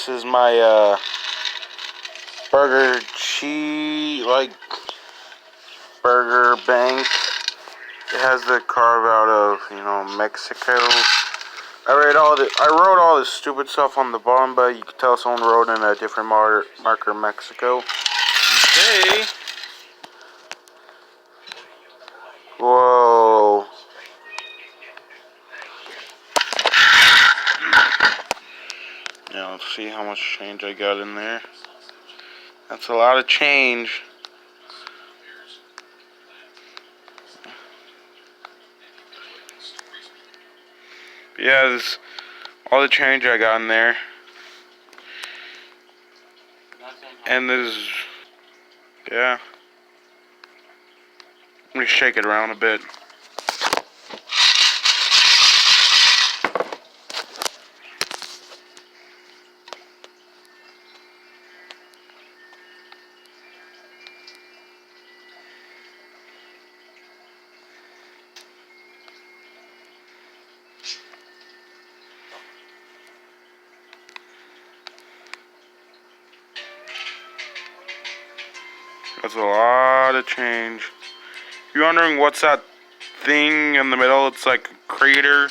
this is my burger cheese, like burger bank. It has the carve out of, Mexico. I wrote all this stupid stuff on the bottom, but you can tell someone wrote in a different marker Mexico. Okay. Whoa. Now let's see how much change I got in there. That's a lot of change. Yeah, this is all the change I got in there. And there's, yeah. Let me shake it around a bit. That's a lot of change. If you're wondering what's that thing in the middle, it's like a crater.